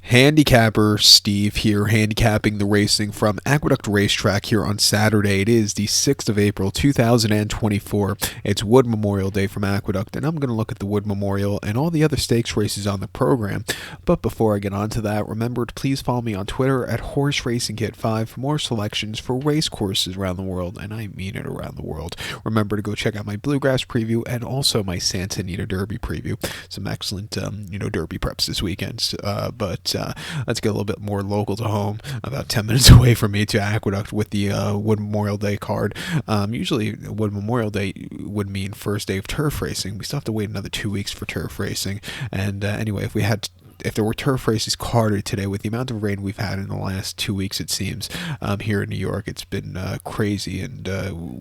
Handicapper Steve here, handicapping the racing from Aqueduct Racetrack here on Saturday. It is the 6th of April, 2024. It's Wood Memorial Day from Aqueduct, and I'm going to look at the Wood Memorial and all the other stakes races on the program. But before I get on to that, remember to please follow me on Twitter at Horse Racing Kit 5 for more selections for race courses around the world, and I mean it, around the world. Remember to go check out my Bluegrass preview and also my Santa Anita Derby preview. Some excellent, Derby preps this weekend, but let's get a little bit more local to home, about 10 minutes away from me to Aqueduct with the Wood Memorial Day card. Usually Wood Memorial Day would mean first day of turf racing. We still have to wait another 2 weeks for turf racing. And anyway, if there were turf races carded today, with the amount of rain we've had in the last 2 weeks, it seems, here in New York, it's been crazy, and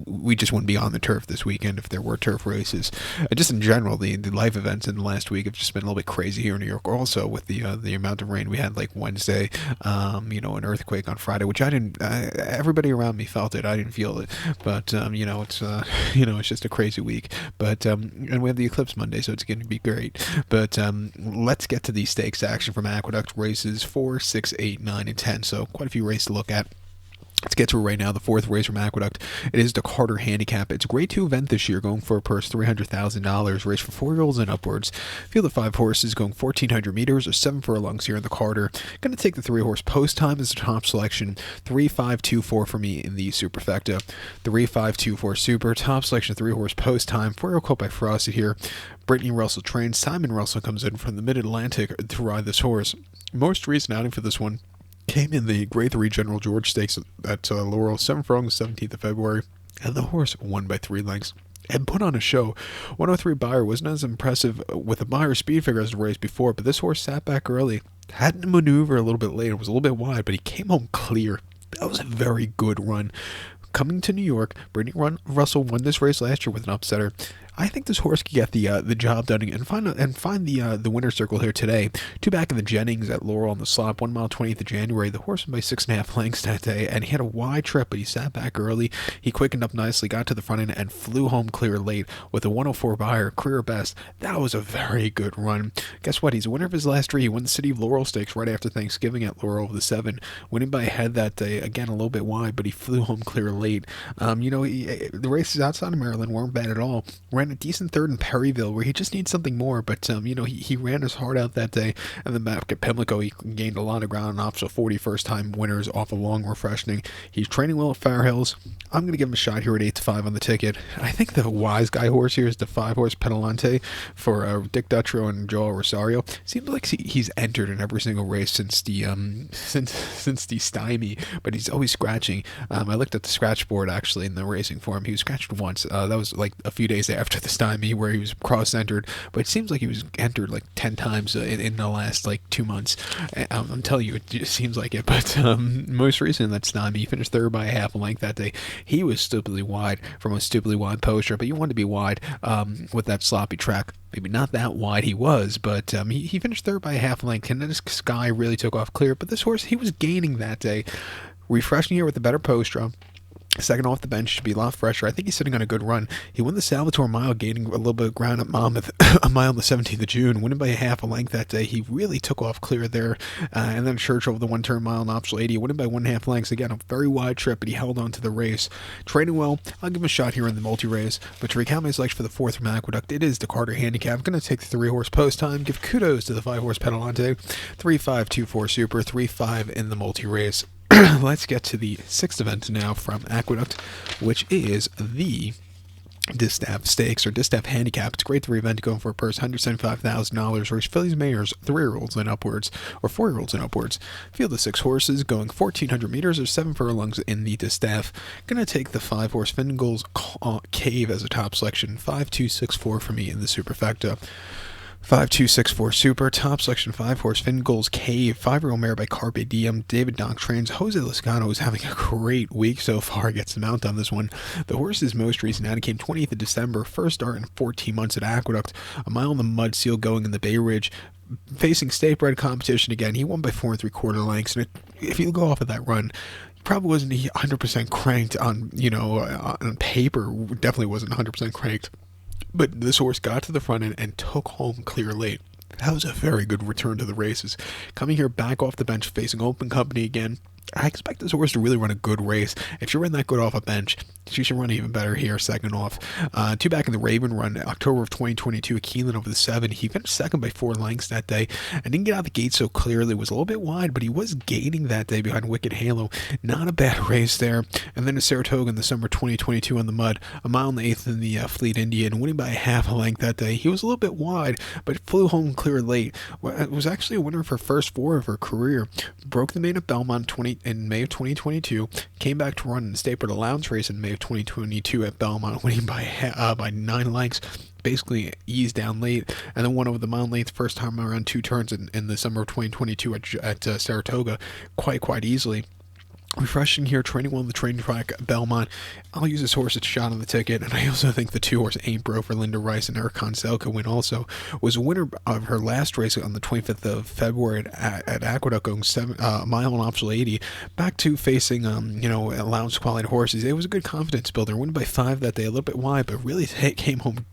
we just wouldn't be on the turf this weekend if there were turf races. Just in general, the live events in the last week have just been a little bit crazy here in New York. Also, with the amount of rain we had, like Wednesday, an earthquake on Friday, which I didn't. Everybody around me felt it. I didn't feel it, but it's just a crazy week. But and we have the eclipse Monday, so it's going to be great. But let's get to these stakes action from Aqueduct races 4, 6, 8, 9, and 10. So quite a few races to look at. Let's get to it right now. The fourth race from Aqueduct. It is the Carter Handicap. It's a grade 2 event this year, going for a purse $300,000. Race for 4-year-olds and upwards. Field of 5 horses, going 1,400 meters or 7 furlongs here in the Carter. Going to take the 3-horse post time as the top selection. 3-5-2-4 for me in the superfecta. 3-5-2-4 super. Top selection 3-horse post time. 4-year-old colt by Frosted here. Brittany Russell trains. Simon Russell comes in from the Mid-Atlantic to ride this horse. Most recent outing for this one came in the Grade 3 General George Stakes at Laurel, 7 furlongs, 17th of February, and the horse won by 3 lengths and put on a show. 103 Beyer wasn't as impressive with a Beyer speed figure as the race before, but this horse sat back early, had to maneuver a little bit later, was a little bit wide, but he came home clear. That was a very good run. Coming to New York, Brittany Russell won this race last year with an upsetter. I think this horse could get the job done and find the winner's circle here today. 2 back in the Jennings at Laurel on the slop, 1 mile 20th of January. The horse won by 6.5 lengths that day, and he had a wide trip, but he sat back early. He quickened up nicely, got to the front end, and flew home clear late with a 104 Beyer, career best. That was a very good run. Guess what? He's a winner of his last 3. He won the City of Laurel Stakes right after Thanksgiving at Laurel with the 7, winning by a head that day. Again, a little bit wide, but he flew home clear late. The races outside of Maryland weren't bad at all. Ran a decent third in Perryville, where he just needs something more, but he ran his heart out that day. And then back at Pimlico, he gained a lot of ground off, so 41st time winners off a long refreshing. He's training well at Fair Hills. I'm going to give him a shot here at 8-5 on the ticket. I think the wise guy horse here is the 5-horse Pedalante for Dick Dutrow and Joel Rosario. Seems like he's entered in every single race since the stymie, but he's always scratching. I looked at the scratch board actually in the racing form. He was scratched once. That was like a few days after the stymie, where he was cross-entered, but it seems like he was entered like 10 times in the last 2 months. I'm telling you, it just seems like it. But most recent, that stymie, he finished third by a half a length that day. He was stupidly wide from a stupidly wide poster, but you wanted to be wide with that sloppy track. Maybe not that wide he was, but he finished third by a half a length, and then this Sky really took off clear. But this horse, he was gaining that day. Refreshing here with a better post-drum. Second off the bench, should be a lot fresher. I think he's sitting on a good run. He won the Salvatore Mile, gaining a little bit of ground at Monmouth, a mile on the 17th of June, winning by a half a length that day. He really took off clear there. And then Church over the 1-turn mile in optional 80, winning by 1.5 lengths. Again, a very wide trip, but he held on to the race. Training well. I'll give him a shot here in the multi-race. But to recount my selection for the 4th from Aqueduct, it is the Carter Handicap. I'm going to take the 3-horse post time. Give kudos to the 5-horse Pedalante. 3-5-2-4 super, 3-5 in the multi-race. Let's get to the 6th event now from Aqueduct, which is the Distaff Stakes or Distaff Handicap. It's a grade 3 event going for a purse $175,000. Race fillies, mares, 3-year-olds and upwards, or 4-year-olds and upwards. Field of 6 horses going 1,400 meters or 7 furlongs in the Distaff. Gonna take the 5-horse Fingal's Cave as a top selection. 5-2-6-4 for me in the superfecta. 5-2-6-4 super, top selection 5-horse Fingal's Cave, 5-year-old mare by Carpe Diem. David Donk trains. Jose Lascano is having a great week so far, gets the mount on this one. The horse's most recent outing came 20th of December, first start in 14 months at Aqueduct, a mile in the mud seal going in the Bay Ridge, facing state-bred competition again. He won by 4 3/4 lengths, and if you go off of that run, probably wasn't 100% cranked on paper, definitely wasn't 100% cranked. But this horse got to the front end and took home clear late. That was a very good return to the races. Coming here back off the bench, facing open company again. I expect this horse to really run a good race. If she ran that good off a bench, she should run even better here, second off. Two back in the Raven run, October of 2022, at Keeneland over the 7. He finished second by 4 lengths that day and didn't get out the gate so clearly. Was a little bit wide, but he was gaining that day behind Wicked Halo. Not a bad race there. And then to Saratoga in the summer 2022 on the mud, a mile and 1/8 in the Fleet Indian, winning by half a length that day. He was a little bit wide, but flew home clear late. It was actually a winner of her first 4 of her career. Broke the main at Belmont in May of 2022, came back to run in the Stapled Allowance race in May of 2022 at Belmont, winning by 9 lengths. Basically eased down late, and then won over the mile length first time around 2 turns in the summer of 2022 at Saratoga quite easily. Refreshing here, training well in the training track at Belmont. I'll use this horse as a shot on the ticket, and I also think the 2-horse Ain't Bro for Linda Rice and Eric Consell could win also. Was a winner of her last race on the 25th of February at Aqueduct, going a mile on optional 80, back to facing allowance quality horses. It was a good confidence builder, winning by 5 that day, a little bit wide, but really came home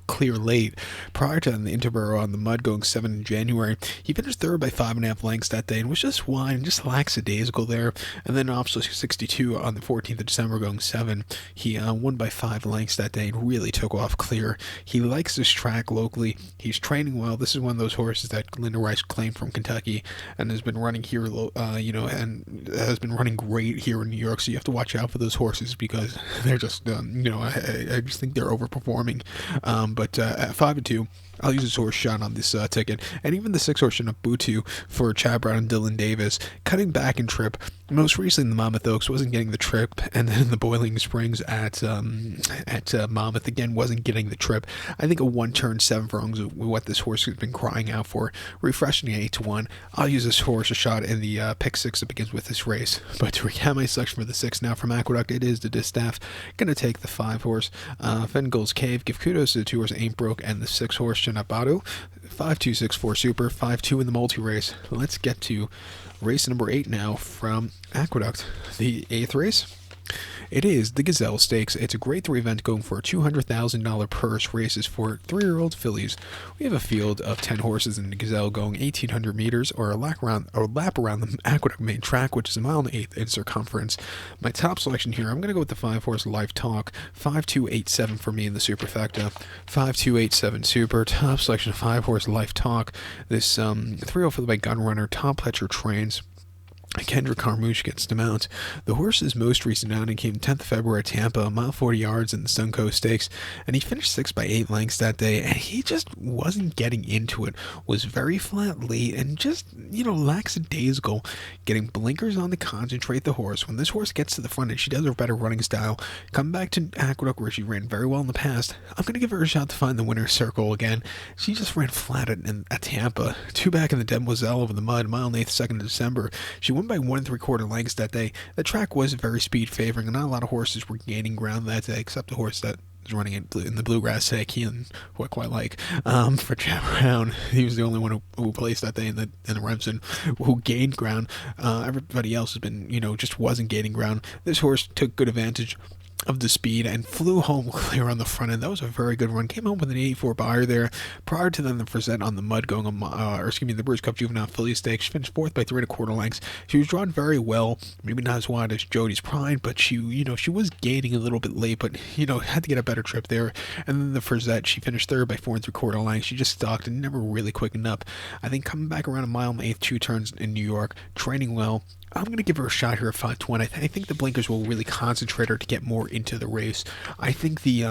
clear late. Prior to the Interborough on the mud, going 7 in January, he finished third by 5.5 lengths that day and was just wide and just lackadaisical there. And then optional 62 on the 14th of December, going 7, he won by 5 lengths that day and really took off clear. He likes this track locally. He's training well. This is one of those horses that Linda Rice claimed from Kentucky and has been running here, and has been running great here in New York. So you have to watch out for those horses because they're just, I just think they're overperforming. But at 5-2, I'll use this horse shot on this ticket, and even the 6-horse Shinabutu for Chad Brown and Dylan Davis, cutting back in trip. Most recently, the Monmouth Oaks wasn't getting the trip, and then the Boiling Springs at Monmouth again wasn't getting the trip. I think a 1-turn 7 furlongs is what this horse has been crying out for. Refreshing at 8-1. I'll use this horse a shot in the pick 6 that begins with this race. But to recap my selection for the 6 now from Aqueduct, it is the Distaff. Gonna take the 5-horse Fengold's Cave. Give kudos to the 2-horse Ain't Broke and the 6-horse Chinabado. 5-2-6-4 Super, 5-2 in the multi-race. Let's get to race number 8 now from Aqueduct. The 8th race, it is the Gazelle Stakes. It's a grade 3 event going for a $200,000 purse. Races for 3-year-old fillies. We have a field of 10 horses in the Gazelle going 1,800 meters or a lap around the Aqueduct main track, which is a mile and 1/8 in circumference. My top selection here, I'm going to go with the 5-horse Life Talk. 5-2-8-7 for me in the superfecta. 5-2-8-7 super. Top selection of 5-horse Life Talk. This 3-year-old filly by Gunrunner. Tom Pletcher trains. Kendrick Carmouche gets to mount. The horse's most recent outing came 10th February at Tampa, a mile 40 yards in the Suncoast Stakes, and he finished 6th by 8 lengths that day, and he just wasn't getting into it. Was very flat late and just, lackadaisical, getting blinkers on to concentrate the horse. When this horse gets to the front and she does her better running style, come back to Aqueduct where she ran very well in the past, I'm going to give her a shot to find the winner's circle again. She just ran flat at Tampa. 2 back in the Demoiselle over the mud, mile and 1/8 2nd of December. She won by 1 3/4 lengths that day. The track was very speed favoring, and not a lot of horses were gaining ground that day, except the horse that was running in the Bluegrass today, Keelan, who I quite like. For Chad Brown, he was the only one who placed that day in the Remsen, who gained ground. Everybody else has been, just wasn't gaining ground. This horse took good advantage of the speed and flew home clear on the front end. That was a very good run. Came home with an 84 buyer there. Prior to then, the Frisette on the mud going the British Cup Juvenile Filly Stakes. She finished 4th by 3 1/4 lengths. She was drawn very well. Maybe not as wide as Jody's Pride, but she was gaining a little bit late, but, had to get a better trip there. And then the Frisette, she finished 3rd by 4 3/4 lengths. She just stalked and never really quickened up. I think coming back around a mile and 1/8, 2 turns in New York, training well. I'm going to give her a shot here at 5-1. I think the blinkers will really concentrate her to get more into the race. I think the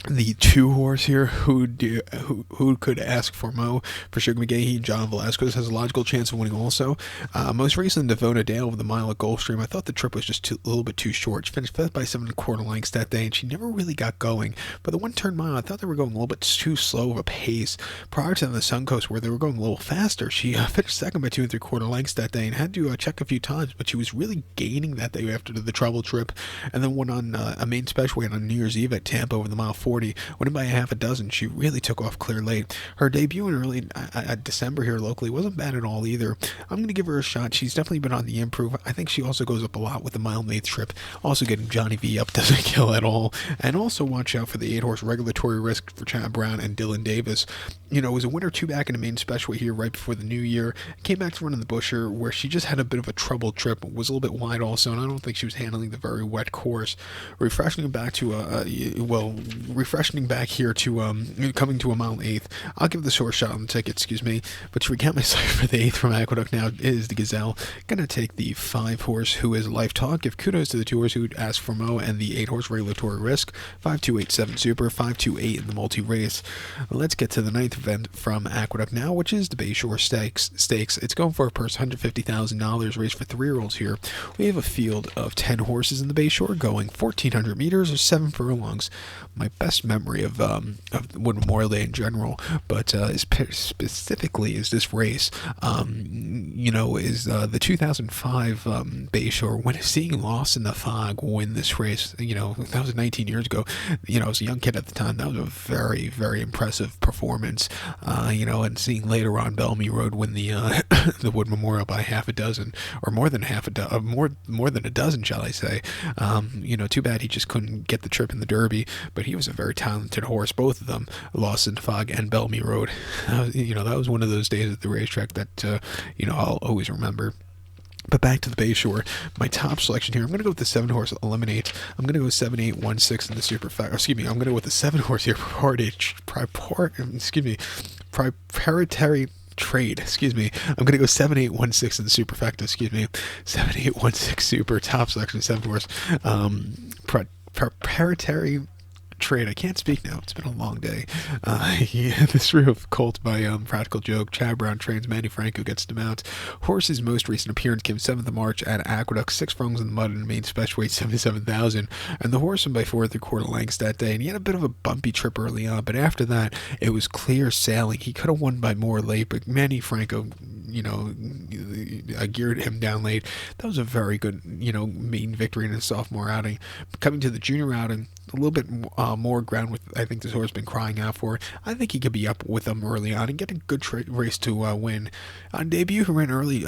2-horse here, who could ask for Mo, for Sugar McGahee and John Velasquez, has a logical chance of winning also. Most recently, Devona Dale over the mile at Gulfstream. I thought the trip was just a little bit too short. She finished 5th by 7 1/4 lengths that day, and she never really got going. But the 1-turn mile, I thought they were going a little bit too slow of a pace. Prior to the Suncoast, where they were going a little faster, she finished 2nd by 2 3/4 lengths that day, and had to check a few times, but she was really gaining that day after the trouble trip. And then went on a main special weight on New Year's Eve at Tampa over the mile 4. 40, winning by a half a dozen. She really took off clear late. Her debut in early December here locally wasn't bad at all either. I'm going to give her a shot. She's definitely been on the improve. I think she also goes up a lot with the mile and eighth trip. Also getting Johnny V up doesn't kill at all. And also watch out for the 8-horse Regulatory Risk for Chad Brown and Dylan Davis. You know, it was a winner two back in the main special here right before the new year. Came back to run in the Busher where she just had a bit of a troubled trip. Was a little bit wide also, and I don't think she was handling the very wet course. Refreshing back to refreshing back here to coming to a mile and eighth. I'll give this horse a shot on the ticket, excuse me. But to recount my site for the 8th from Aqueduct now is the Gazelle. Gonna take the 5-horse Who Is Life Talk. Give kudos to the 2-horse Who Asked for Mo and the 8-horse Regulatory Risk. 5287 Super, 528 in the multi-race. Let's get to the 9th event from Aqueduct now, which is the Bayshore Stakes. It's going for a purse $150,000 race for 3-year-olds here. We have a field of 10 horses in the Bayshore going 1,400 meters or 7 furlongs. My best memory of Wood Memorial Day in general, but specifically is this race. Is the 2005 Bayshore, when seeing Lost in the Fog win this race. That was 19 years ago. I was a young kid at the time. That was a very, very impressive performance. And seeing later on Bellamy Road win the the Wood Memorial by half a dozen, or more than a dozen, shall I say. Too bad he just couldn't get the trip in the Derby, but he was a very talented horse, both of them, Lost in the Fog and Bellamy Road. That was one of those days at the racetrack that, I'll always remember. But back to the Bayshore, my top selection here. I'm going to go with the 7-horse Eliminate. I'm going to go 7-8-1-6 in the superfecta. Excuse me, I'm going to go with the 7-horse here, Proprietary Trade. Excuse me. I'm going to go 7-8-1-6 in the superfecta. Excuse me. 7-8-1-6 super, top selection, 7-horse. Proprietary Trade. I can't speak now. It's been a long day. This real Colt by Practical Joke. Chad Brown trains. Manny Franco gets to mount. Horse's most recent appearance came 7th of March at Aqueduct. 6 furlongs in the mud in the main special weight, 77,000. And the horse won by 4 3/4 lengths that day. And he had a bit of a bumpy trip early on, but after that, it was clear sailing. He could have won by more late, but Manny Franco, geared him down late. That was a very good, main victory in his sophomore outing. Coming to the junior outing, a little bit more ground with I think this horse has been crying out for. I think he could be up with them early on and get a good race to win. On debut, he ran early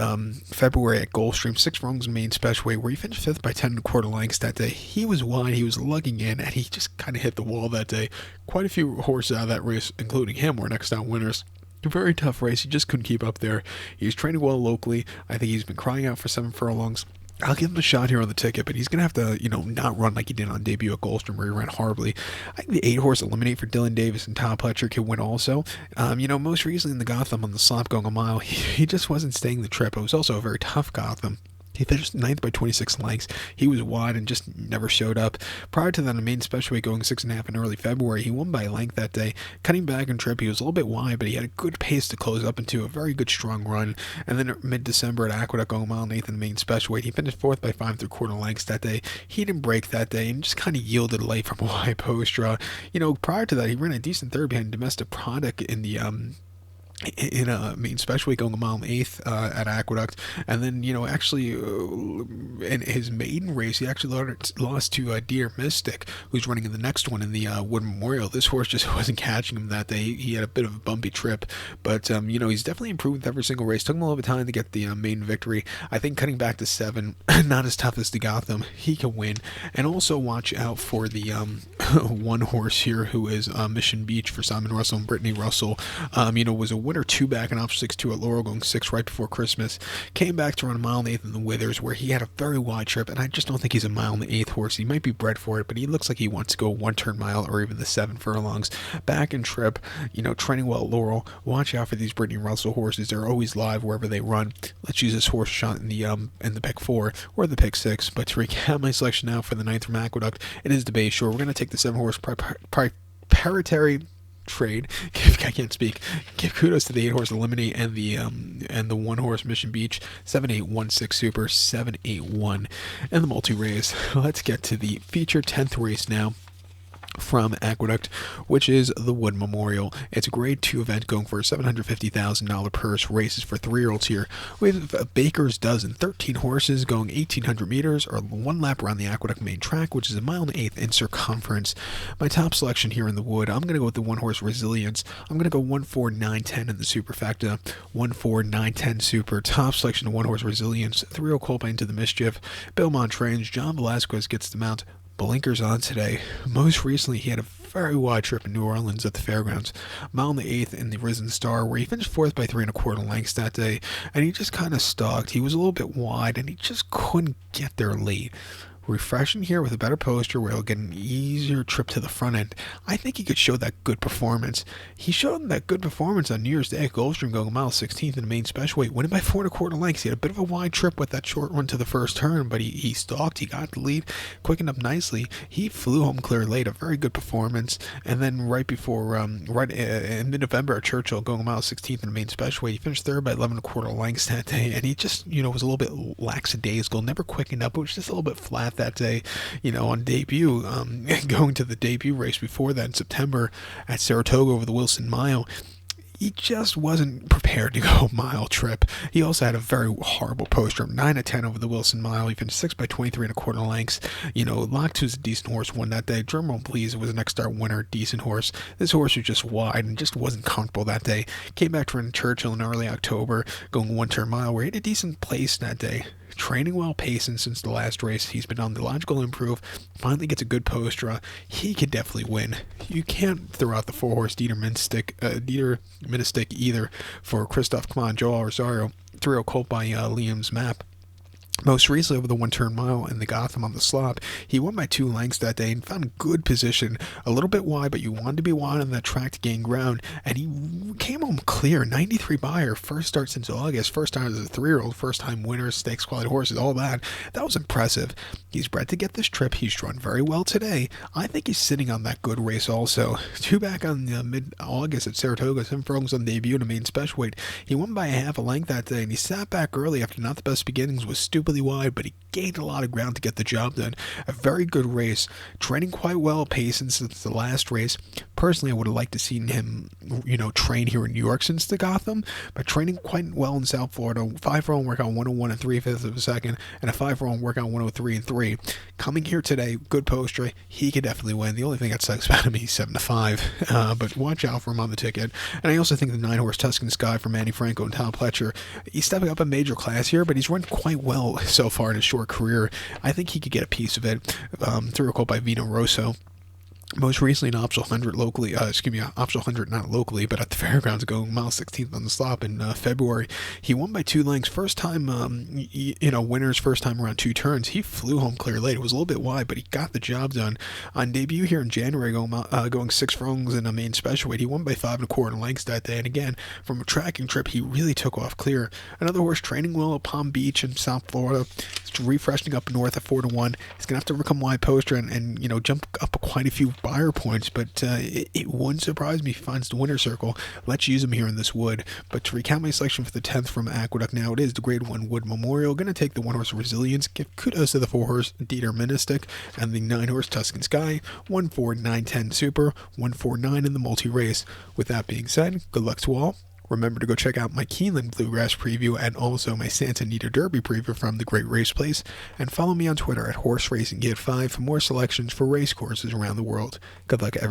February at Gulfstream, 6 furlongs in main special weight, where he finished 5th by 10 1/4 lengths that day. He was wide, he was lugging in, and he just kind of hit the wall that day. Quite a few horses out of that race, including him, were next out winners. A very tough race. He just couldn't keep up there. He's training well locally. I think he's been crying out for 7 furlongs. I'll give him a shot here on the ticket, but he's going to have to, not run like he did on debut at Gulfstream where he ran horribly. I think the 8-horse Eliminate for Dylan Davis and Tom Pletcher can win also. Most recently in the Gotham on the slop going a mile, he just wasn't staying the trip. It was also a very tough Gotham. He finished 9th by 26 lengths. He was wide and just never showed up. Prior to that, in the main special weight going 6.5 in early February, he won by a length that day. Cutting back in trip, he was a little bit wide, but he had a good pace to close up into a very good strong run. And then mid-December at Aqueduct going a mile and 8th in the main special weight, he finished 4th by 5 3/4 lengths that day. He didn't break that day and just kind of yielded late from a wide post draw. Prior to that, he ran a decent third behind Domestic Product in the main special weight going a mile and 8th at Aqueduct, and then in his maiden race he actually lost to Deer Mystic, who's running in the next one in the Wood Memorial. This horse just wasn't catching him that day. He had a bit of a bumpy trip, but he's definitely improved with every single race. Took him a little bit of time to get the main victory. I think cutting back to 7, not as tough as the Gotham, he can win. And also watch out for the one horse here who is Mission Beach for Simon Russell and Brittany Russell. Was a winner 2 back in Option 6-2 at Laurel going 6 right before Christmas. Came back to run a mile and 8th in the Withers where he had a very wide trip, and I just don't think he's a mile and 8th horse. He might be bred for it, but he looks like he wants to go 1-turn mile or even the 7 furlongs. Back in trip, training well at Laurel. Watch out for these Brittany Russell horses. They're always live wherever they run. Let's use this horse shot in the pick 4 or the pick 6. But to recap my selection now for the 9th from Aqueduct, it is the Bayshore. We're going to take the 7-horse Proprietary Trade. I can't speak. Give kudos to the 8-horse Eliminate and the 1-horse Mission Beach. 7-8-1-6 Super, 7-8-1, and the multi-race. Let's get to the feature 10th race now. from Aqueduct, which is the Wood Memorial. It's a Grade 2 event going for a $750,000 purse. Races for 3-year-olds here. We have a Baker's Dozen, 13 horses going 1,800 meters or one lap around the Aqueduct main track, which is 1.125 miles in circumference. My top selection here in the Wood, I'm going to go with the one-horse Resilience. I'm going to go 1-4-9-10 in the superfecta, 1-4-9-10 super. Top selection of one-horse Resilience, 3-0 Colby into the Mischief. Belmont trains, John Velasquez gets the mount. Blinkers on today. Most recently, he had a very wide trip in New Orleans at the fairgrounds. Mile in the 8th in the Risen Star, where he finished 4th by 3 1/4 lengths that day, and he just kind of stalked. He was a little bit wide, and he just couldn't get there late. Refreshing here with a better poster where he'll get an easier trip to the front end. I think he could show that good performance. He showed that good performance on New Year's Day at Gulfstream, going mile 16th in the main special weight, winning by 4 1/4 lengths. He had a bit of a wide trip with that short run to the first turn, but he stalked. He got the lead, quickened up nicely. He flew home clear late, a very good performance. And then right before, in mid-November at Churchill, going mile 16th in the main special weight, he finished 3rd by 11 1/4 lengths that day, and he just, was a little bit lackadaisical, never quickened up. It was just a little bit flat that day, on debut, going to the debut race before that in September at Saratoga over the Wilson Mile. He just wasn't prepared to go a mile trip. He also had a very horrible poster, 9-10 over the Wilson Mile. He finished 6th by 23 1/4 lengths. Locked was a decent horse, won that day. Drumroll please, it was a next star winner, decent horse. This horse was just wide and just wasn't comfortable that day. Came back to run Churchill in early October, going 1-turn mile, where he had a decent place that day. Training well, pacing since the last race. He's been on the logical improve. Finally gets a good poster. He could definitely win. You can't throw out the 4-horse Dieter Ministik either for Christoph Kman, Joel Rosario. 3-0 Colt by Liam's Map. Most recently, over the 1-turn mile in the Gotham on the slop, he won by 2 lengths that day and found a good position. A little bit wide, but you wanted to be wide on that track to gain ground. And he came home clear, 93 buyer, first start since August, first time as a 3-year-old, first time winner, stakes quality horses, all that. That was impressive. He's bred to get this trip. He's run very well today. I think he's sitting on that good race also. 2 back on mid-August at Saratoga, 7 furlongs on debut in a main special weight. He won by a half a length that day, and he sat back early after not the best beginnings, was stupidly wide, but he gained a lot of ground to get the job done. A very good race, training quite well, pacing since the last race. Personally, I would have liked to seen him, train here in New York since the Gotham, but training quite well in South Florida. 5-furlong workout 101 and 3/5 of a second, and a 5-furlong workout 103 and 3. Coming here today, good poster. He could definitely win. The only thing that sucks about him, he's 7-5, but watch out for him on the ticket. And I also think the 9-horse Tuscan Sky for Manny Franco and Tom Pletcher, he's stepping up a major class here, but he's run quite well so far in his short career. I think he could get a piece of it. 3-0 Colt by Vino Rosso. Most recently, an optional 100 locally, optional 100 not locally, but at the fairgrounds, going mile 16th on the slop in February. He won by 2 lengths. First time, winners first time around 2 turns. He flew home clear late. It was a little bit wide, but he got the job done. On debut here in January, going 6 furlongs in a main special weight, he won by 5 1/4 lengths that day. And again, from a tracking trip, he really took off clear. Another horse training well at Palm Beach in South Florida. It's refreshing up north at 4-1. He's going to have to overcome wide poster and jump up quite a few buyer points, but it wouldn't surprise me if he finds the winner's circle. Let's use him here in this Wood. But to recount my selection for the 10th from Aqueduct, now it is the Grade 1 Wood Memorial. Going to take the 1-horse Resilience, give kudos to the 4-horse Dieter Ministik, and the 9-horse Tuscan Sky, 1-4-9-10 Super, 1-4-9 in the multi-race. With that being said, good luck to all. Remember to go check out my Keeneland Bluegrass preview and also my Santa Anita Derby preview from the Great Race Place. And follow me on Twitter at Horse Racing Kid 5 for more selections for race courses around the world. Good luck, everybody.